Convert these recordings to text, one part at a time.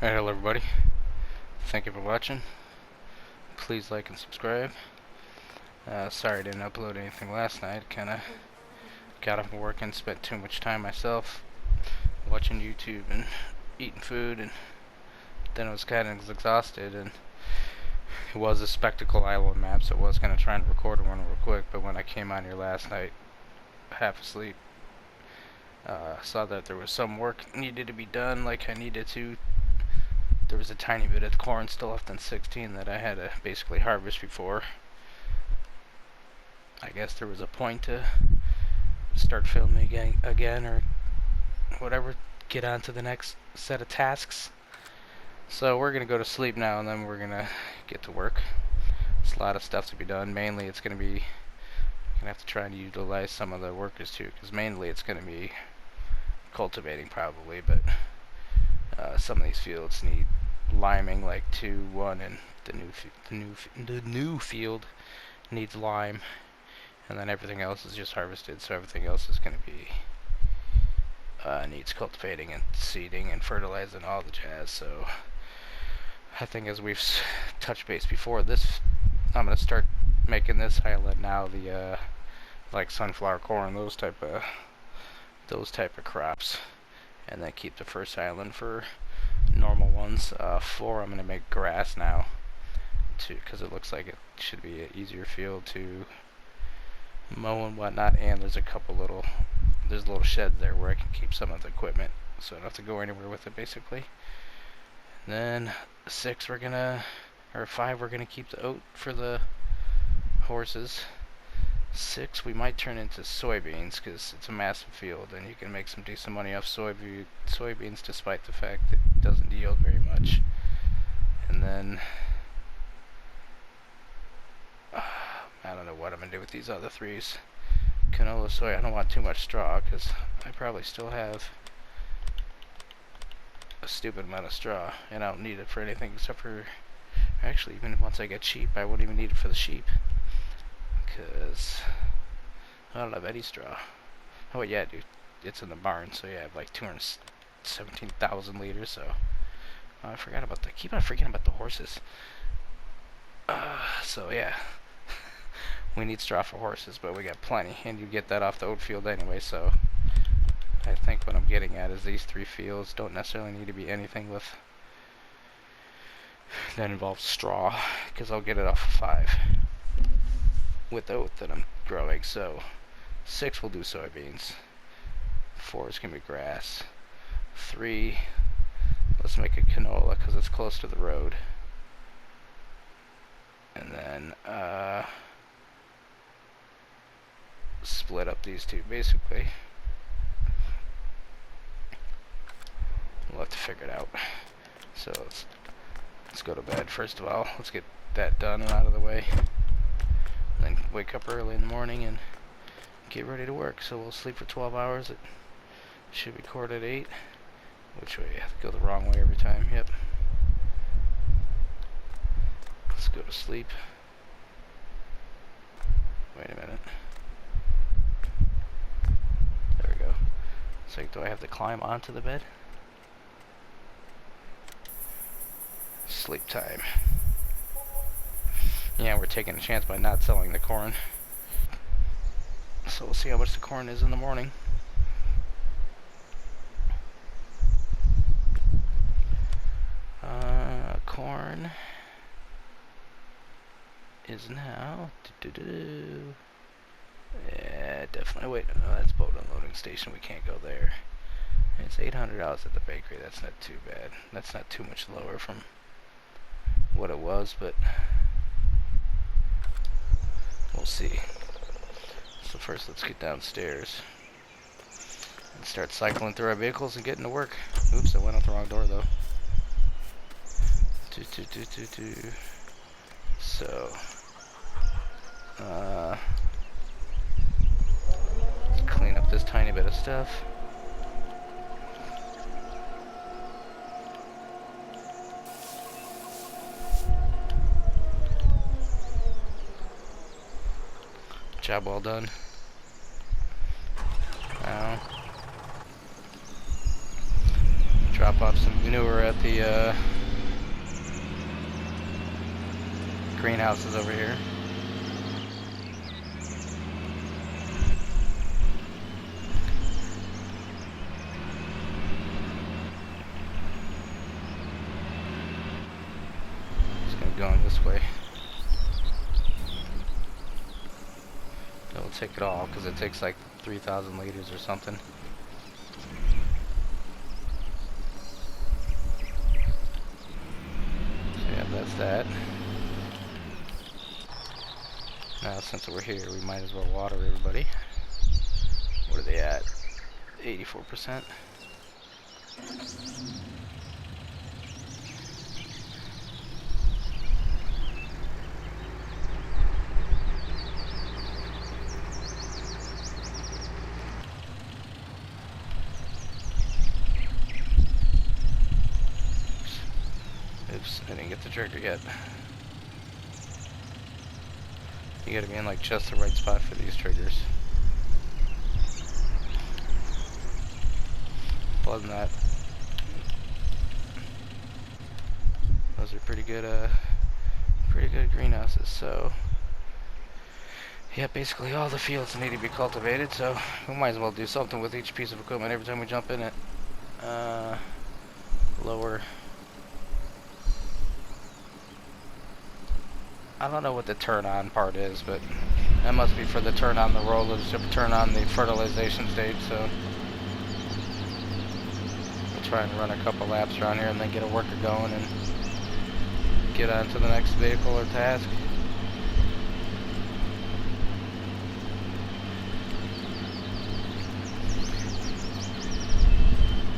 Alright, hello everybody. Thank you for watching. Please like and subscribe. Sorry I didn't upload anything last night. Kinda got up from work and spent too much time myself watching YouTube and eating food, and then I was kinda exhausted, and it was a Spectacle Island map, so I was gonna try and record one real quick, but when I came on here last night, half asleep, saw that there was some work needed to be done, like I needed to. There was a tiny bit of corn still left in 16 that I had to basically harvest before. I guess there was a point to start filming again or whatever, get on to the next set of tasks. So we're going to go to sleep now, and then we're going to get to work. There's a lot of stuff to be done. Mainly it's going to be, going to have to try and utilize some of the workers too, because mainly it's going to be cultivating probably, but some of these fields need liming, like 2-1, and the new field needs lime, and then everything else is just harvested, so everything else is going to be needs cultivating and seeding and fertilizing, all the jazz. So I think, as we've touched base before, this I'm going to start making this island now the like sunflower, corn, those type of crops, and then keep the first island for normal ones. 4 I'm going to make grass now too, because it looks like it should be an easier field to mow and whatnot, and there's a couple little sheds there where I can keep some of the equipment, so I don't have to go anywhere with it basically. And then 6 we're gonna, or 5 we're gonna keep the oat for the horses. 6 we might turn into soybeans, because it's a massive field and you can make some decent money off soybeans, despite the fact that it doesn't yield very much. And then I don't know what I'm gonna do with these other 3s. Canola, soy. I don't want too much straw, because I probably still have a stupid amount of straw, and I don't need it for anything except for, actually, even once I get sheep, I won't even need it for the sheep, because I don't have any straw. Oh yeah, dude, it's in the barn, so yeah, I have like 217,000 liters, so I forgot about keep on forgetting about the horses. So yeah, we need straw for horses, but we got plenty, and you get that off the oat field anyway, so I think what I'm getting at is these 3 fields don't necessarily need to be anything with that involves straw, because I'll get it off of 5 with oat that I'm growing. So 6 will do soybeans, 4 is going to be grass, 3, let's make a canola because it's close to the road, and then split up these 2 basically. We'll have to figure it out. So let's go to bed first of all. Let's get that done and out of the way, then wake up early in the morning and get ready to work. So we'll sleep for 12 hours. It should record at 8. Which way? I have to go the wrong way every time. Yep. Let's go to sleep. Wait a minute. There we go. It's like, do I have to climb onto the bed? Sleep time. Yeah, we're taking a chance by not selling the corn. So we'll see how much the corn is in the morning. Corn is now yeah, definitely. Wait, no, that's boat unloading station. We can't go there. It's $800 at the bakery. That's not too bad. That's not too much lower from what it was, but we'll see. So first, let's get downstairs and start cycling through our vehicles and getting to work. Oops, I went out the wrong door though. So let's clean up this tiny bit of stuff. Job well done. drop off some manure at the greenhouses over here. Just gonna go on this way. It'll take it all because it takes like 3,000 liters or something. So yeah, that's that. Now since we're here, we might as well water everybody. What are they at? 84%. Oops, I didn't get the trigger yet. You gotta be in like just the right spot for these triggers. Other than that, those are pretty good greenhouses. So yeah, basically all the fields need to be cultivated, so we might as well do something with each piece of equipment every time we jump in it. Lower. I don't know what the turn on part is, but that must be for the turn on the rollers to turn on the fertilization stage, so we'll try and run a couple laps around here and then get a worker going and get on to the next vehicle or task.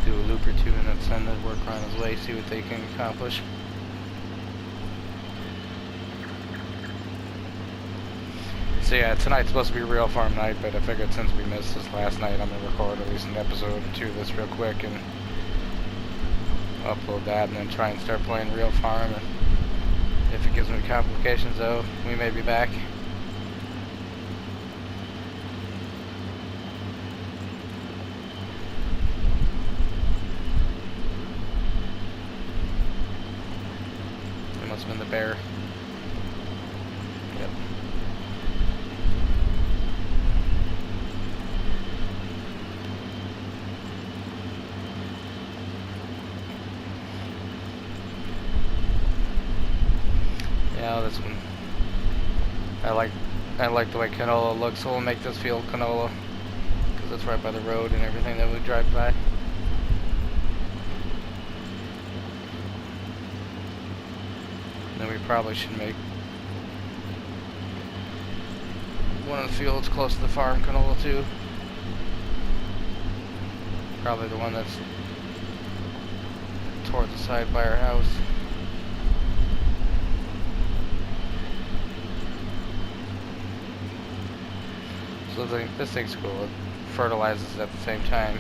Do a loop or two and then send the worker on his way, see what they can accomplish. So yeah, tonight's supposed to be real farm night, but I figured since we missed this last night, I'm going to record at least an episode or two of this real quick and upload that and then try and start playing real farm. And if it gives me complications though, we may be back. It must have been the bear. Yep. Yeah, this one. I like the way canola looks, so we'll make this field canola because it's right by the road and everything that we drive by. And then we probably should make one of the fields close to the farm canola too. Probably the one that's toward the side by our house. So this thing's cool. It fertilizes at the same time.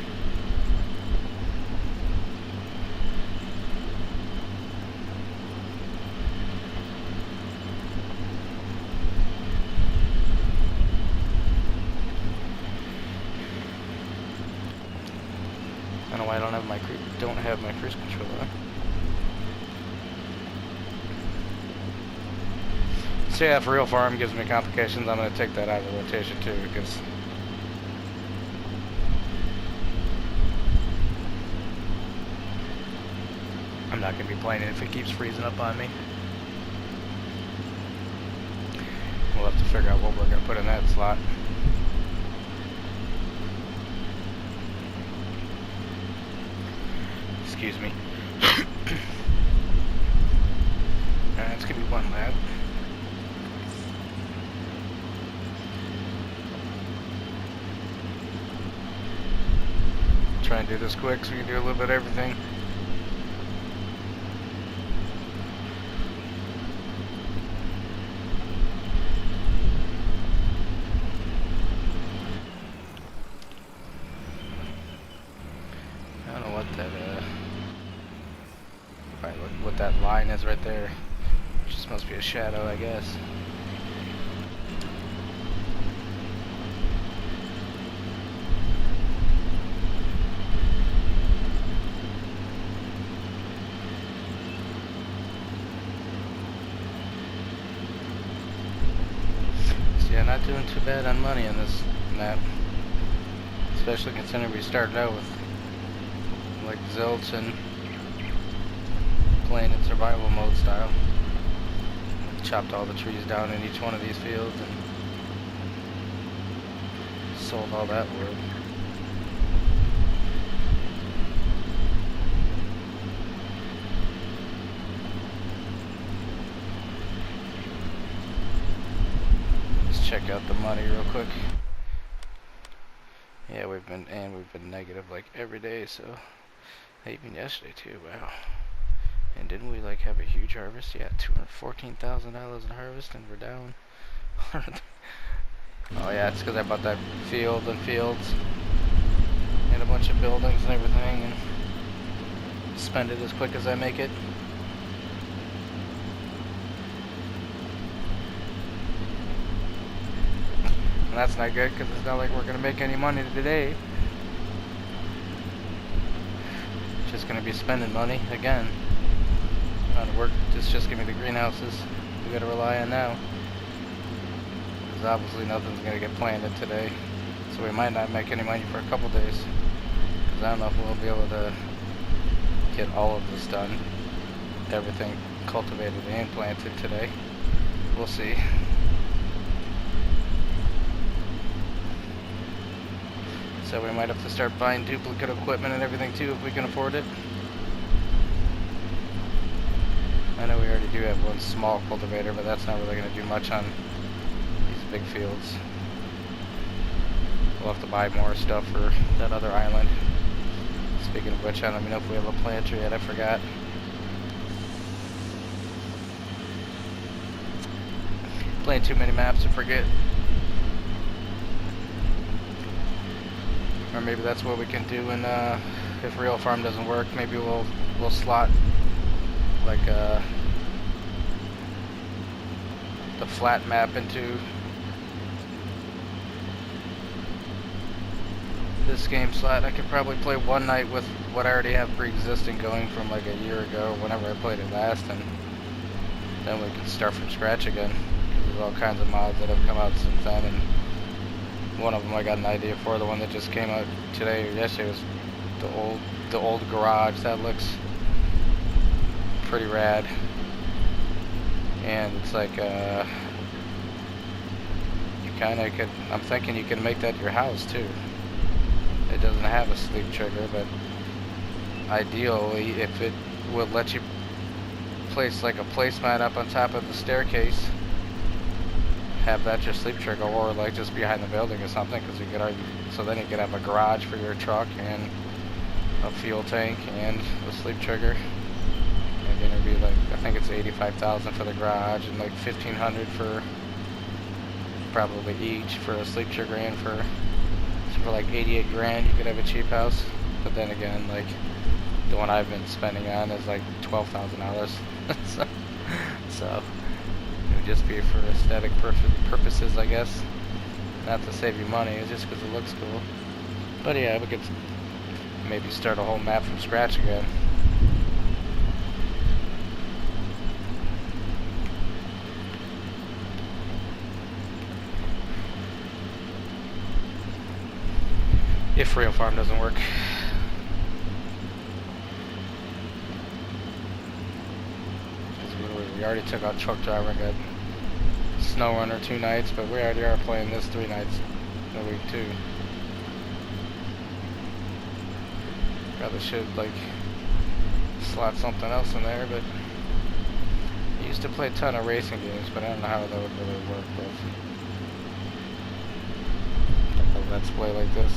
I don't know why I don't have my cruise control on. So yeah, if real farm gives me complications, I'm going to take that out of the rotation too, because I'm not going to be playing it if it keeps freezing up on me. We'll have to figure out what we're going to put in that slot. Excuse me. Alright, it's going to be one lap. Try and do this quick so we can do a little bit of everything. I don't know what that what that line is right there. It just must be a shadow, I guess. doing too bad on money on this map. Especially considering we started out with like zilch and playing in survival mode style. Chopped all the trees down in each one of these fields and sold all that wood. Let's check out the money real quick. Yeah, we've been negative like every day, so even yesterday too. Wow. And didn't we like have a huge harvest? Yeah, $214,000 in harvest, and we're down. Oh yeah, it's because I bought that field and fields and a bunch of buildings and everything, and spend it as quick as I make it. And that's not good because it's not like we're gonna make any money today. Just gonna be spending money again on work. It's just gonna be the greenhouses we gotta rely on now. Because obviously nothing's gonna get planted today, so we might not make any money for a couple days. Because I don't know if we'll be able to get all of this done, everything cultivated and planted today. We'll see. So we might have to start buying duplicate equipment and everything too if we can afford it. I know we already do have one small cultivator, but that's not really going to do much on these big fields. We'll have to buy more stuff for that other island. Speaking of which, I don't even know if we have a planter yet, I forgot. Playing too many maps to forget. Or maybe that's what we can do, and if Real Farm doesn't work, maybe we'll slot like the flat map into this game slot. I could probably play one night with what I already have pre-existing going from like a year ago, whenever I played it last, and then we can start from scratch again. There's all kinds of mods that have come out since then, and one of them I got an idea for. The one that just came out today or yesterday was the old garage. That looks pretty rad, and it's like you kind of could. I'm thinking you can make that your house too. It doesn't have a sleep trigger, but ideally, if it would let you place like a placemat up on top of the staircase, have that your sleep trigger, or like just behind the building or something, because you could so then you could have a garage for your truck and a fuel tank and a sleep trigger. And then it'd be like, I think it's $85,000 for the garage and like $1,500 for probably each for a sleep trigger, and for like 88 grand you could have a cheap house. But then again, like the one I've been spending on is like $12,000. so it would just be for aesthetic purposes, I guess. Not to save you money, it's just because it looks cool. But yeah, we could maybe start a whole map from scratch again. If Real Farm doesn't work. We already took out truck driver and got snow runner 2 nights, but we already are playing this 3 nights a week too. Probably should like slot something else in there, but I used to play a ton of racing games, but I don't know how that would really work with a let's play like this.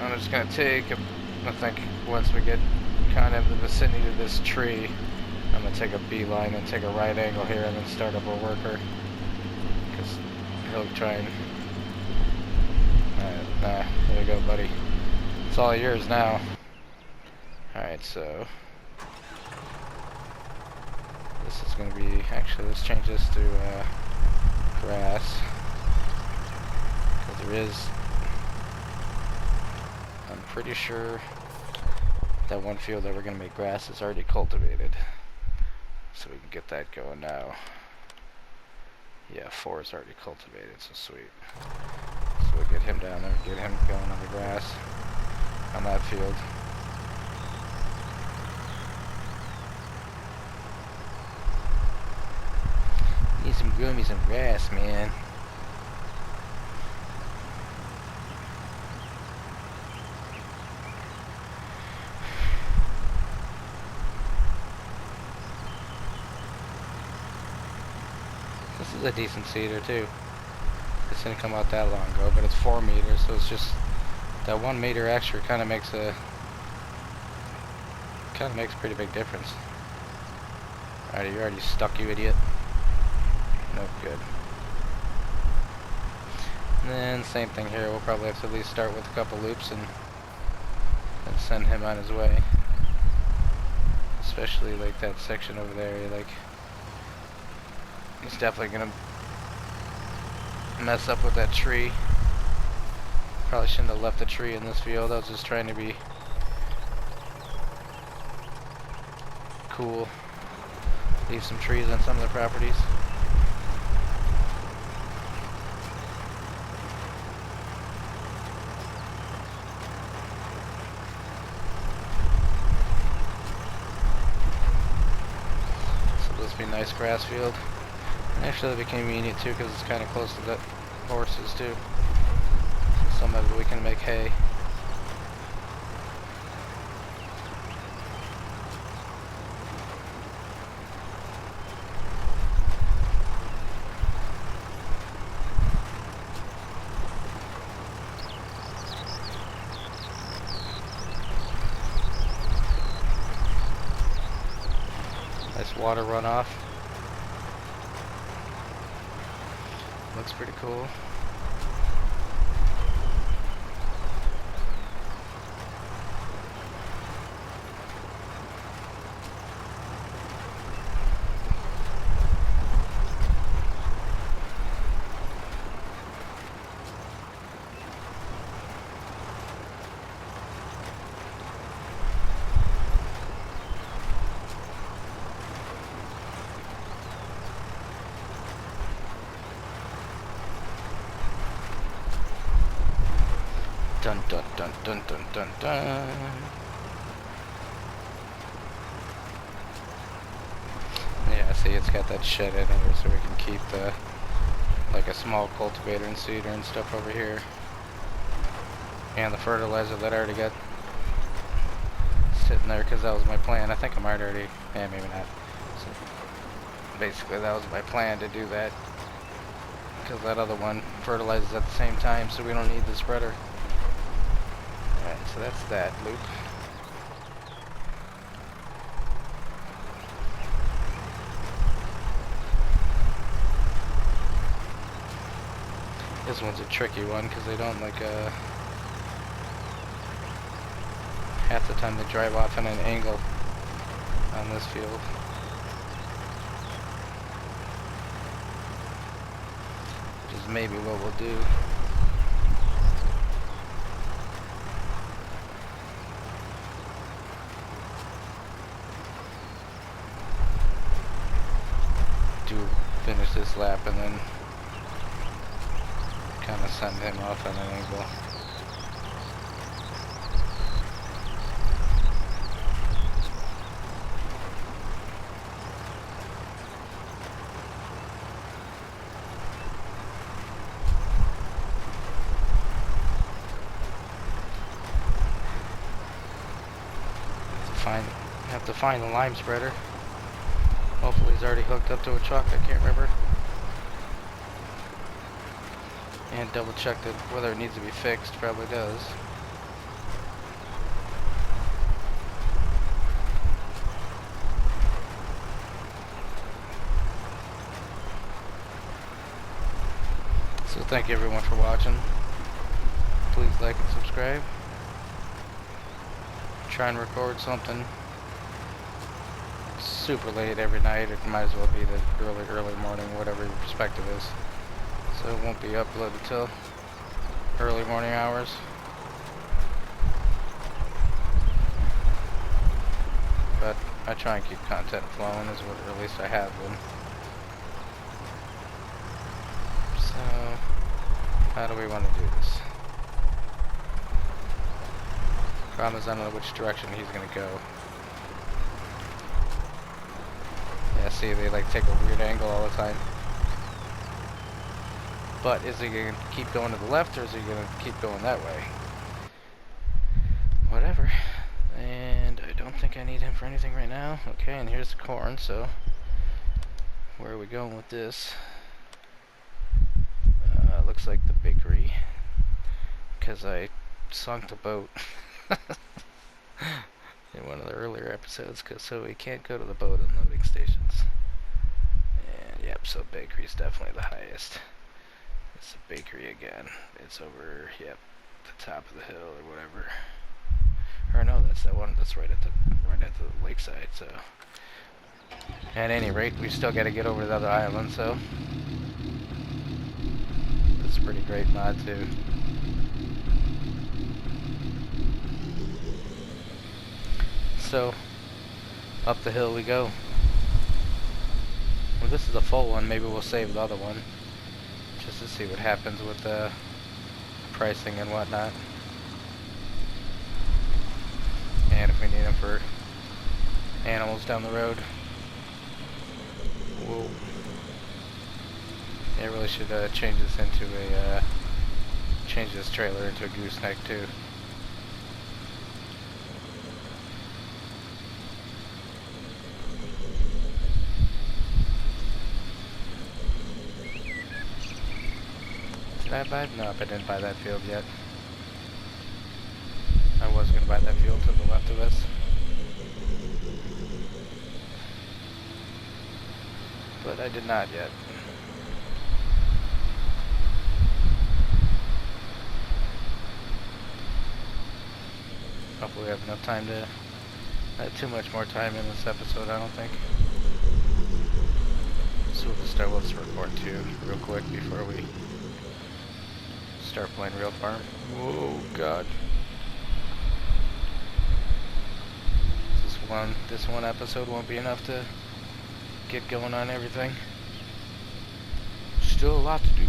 I'm just going to take, I think once we get kind of in the vicinity of this tree, I'm going to take a beeline and take a right angle here and then start up a worker. Because he'll try and... Nah, there you go, buddy. It's all yours now. Alright, so... This is going to be... Actually, let's change this to grass. There is, I'm pretty sure that one field that we're going to make grass is already cultivated. So we can get that going now. Yeah, 4 is already cultivated, so sweet. So we'll get him down there and get him going on the grass on that field. Need some grow me some grass, man. This is a decent cedar too. This didn't come out that long ago, but it's 4 meters, so it's just that 1 meter extra kind of makes a pretty big difference. Alright, you're already stuck, you idiot. Nope, good. And then same thing here. We'll probably have to at least start with a couple loops and send him on his way. Especially like that section over there. Like, he's definitely gonna mess up with that tree. Probably shouldn't have left the tree in this field. I was just trying to be cool. Leave some trees on some of the properties. So this will be a nice grass field. And actually it'll be convenient too because it's kind of close to the horses too. So some of it we can make hay. Nice water runoff. Looks pretty cool. Dun dun dun dun dun dun dun. Yeah, see, it's got that shed in here, so we can keep the like a small cultivator and seeder and stuff over here. And the fertilizer that I already got sitting there, because that was my plan. I think I might already, yeah, maybe not. So basically, that was my plan to do that, because that other one fertilizes at the same time, so we don't need the spreader. Alright, so that's that loop. This one's a tricky one because they don't like half the time they drive off in an angle on this field. Which is maybe what we'll do. Finish this lap and then kind of send him off at an angle. Have to find the lime spreader. Hopefully he's already hooked up to a truck, I can't remember. And double check that whether it needs to be fixed, probably does. So thank you everyone for watching. Please like and subscribe. Try and record something super late every night. It might as well be the early morning, whatever your perspective is. So it won't be uploaded till early morning hours. But I try and keep content flowing, is what at least I have been. So, how do we want to do this? Problem is I don't know which direction he's gonna go. Yeah, see, they like take a weird angle all the time. But is he gonna keep going to the left, or is he gonna keep going that way? Whatever. And I don't think I need him for anything right now. Okay, and here's the corn, so where are we going with this? Looks like the bakery, because I sunk the boat in one of the earlier episodes, so we can't go to the boat on loading stations. And yep, so bakery is definitely the highest. It's the bakery again. It's over, yep, the top of the hill or whatever. Or no, that's that one that's right at the lakeside. So at any rate, we still got to get over to the other island. So it's a pretty great mod too. So up the hill we go. Well, this is a full one. Maybe we'll save the other one just to see what happens with the pricing and whatnot. And if we need them for animals down the road. Whoa. Yeah, I really should change this into a, change this trailer into a gooseneck too. Did I buy? Nope, I didn't buy that field yet. I was going to buy that field to the left of us. But I did not yet. Hopefully we have enough time to... Not too much more time in this episode, I don't think. So we'll just start, let's record too, real quick before we start playing real farm. Whoa, God. This one episode won't be enough to get going on everything. Still a lot to do.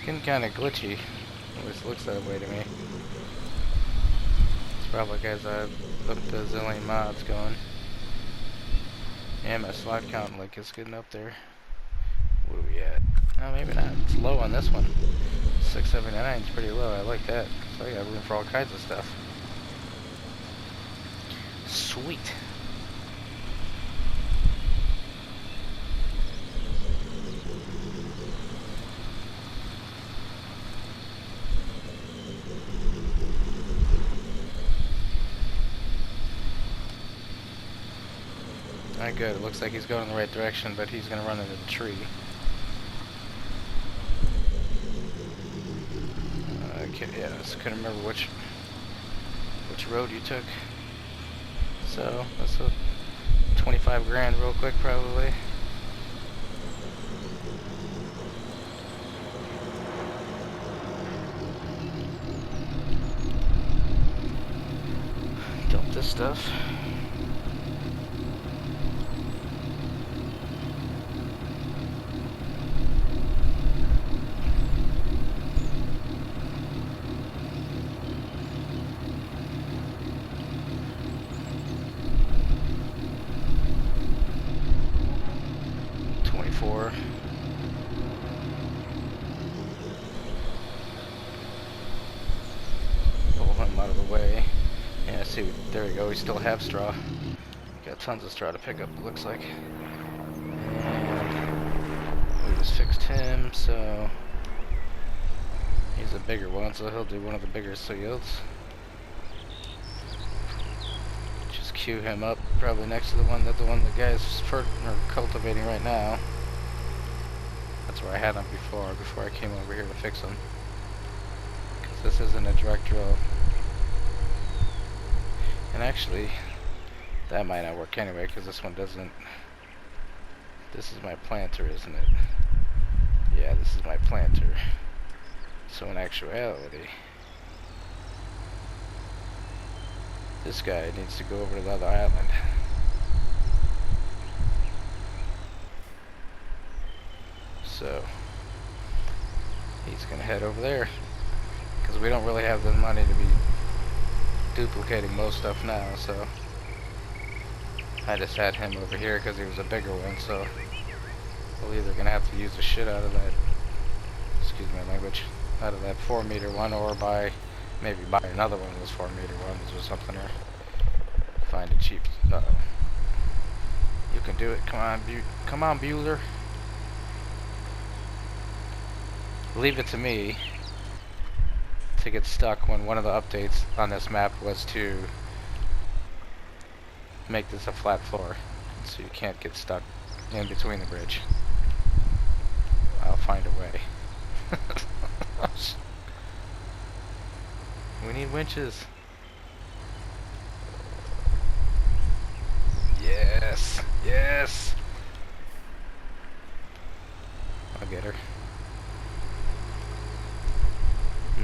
Getting kind of glitchy. At least looks that way to me. It's probably because I've looked at a zillion mods going. Yeah, my slot count like is getting up there. What are we at? Oh, maybe not. It's low on this one. 679 is pretty low. I like that. So I got room for all kinds of stuff. Sweet. Not good. It looks like he's going in the right direction, but he's going to run into the tree. Okay, yeah, I just couldn't remember which road you took. So that's a 25 grand real quick, probably. Dump this stuff. see, there we go, we still have straw. Got tons of straw to pick up, it looks like. And we just fixed him, so he's a bigger one, so he'll do one of the bigger seals. Just queue him up, probably next to the one that the guy's cultivating right now. That's where I had him before I came over here to fix him. Because this isn't a direct drill. And actually, that might not work anyway, because this one doesn't... This is my planter, isn't it? Yeah, this is my planter. So in actuality, this guy needs to go over to the other island. So he's gonna head over there, because we don't really have the money to be duplicating most stuff now, so I just had him over here because he was a bigger one, so we're either gonna have to use the shit out of that, excuse my language, out of that 4-meter one, or maybe buy another one of those 4-meter ones or something, or find a cheap. You can do it. Come on, Bueller. Leave it to me to get stuck when one of the updates on this map was to make this a flat floor, so you can't get stuck in between the bridge. I'll find a way. We need winches. Yes, yes. I'll get her.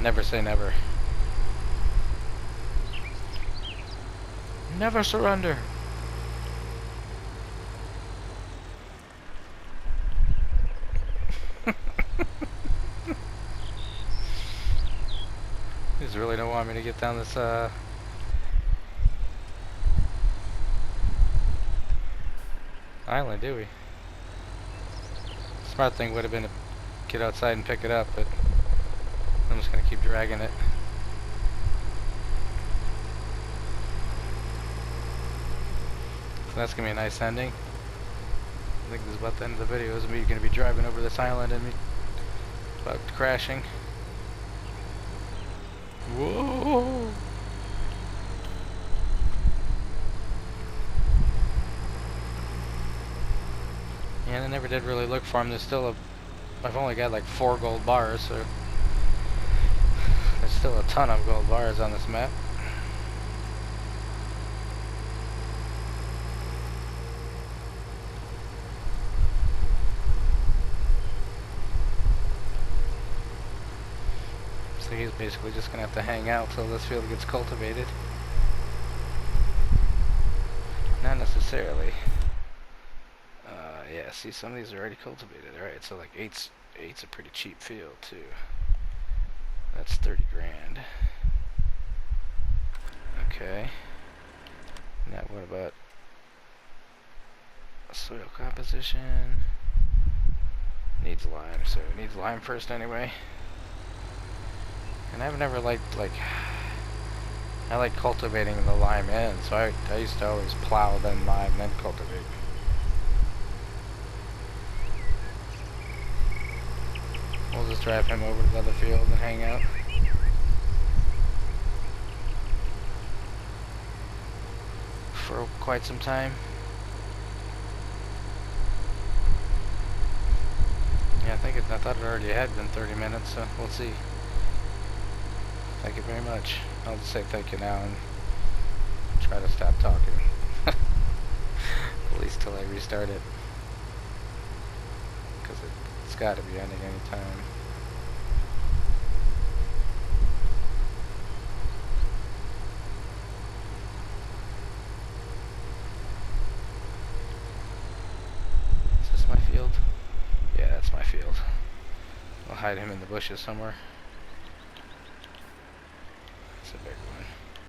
Never say never. Never surrender. You just really don't want me to get down this island, do we? Smart thing would have been to get outside and pick it up, but I'm just gonna keep dragging it. So that's gonna be a nice ending. I think this is about the end of the video. Is me gonna be driving over this island and me about crashing. Whoa! Yeah, I never did really look for him. There's still I've only got like 4 gold bars, so there's still a ton of gold bars on this map. So he's basically just gonna have to hang out till this field gets cultivated. Not necessarily. Yeah, see, some of these are already cultivated. Alright, so like 8's a pretty cheap field too. That's 30 grand. Okay. Now what about soil composition? Needs lime, so it needs lime first anyway. And I've never liked, I like cultivating the lime in, so I used to always plow, then lime, then cultivate. We'll just drive him over to the other field and hang out. For quite some time. Yeah, I thought it already had been 30 minutes, so we'll see. Thank you very much. I'll just say thank you now and try to stop talking. At least till I restart it. Because it's got to be ending any time. Is this my field? Yeah, that's my field. I'll hide him in the bushes somewhere.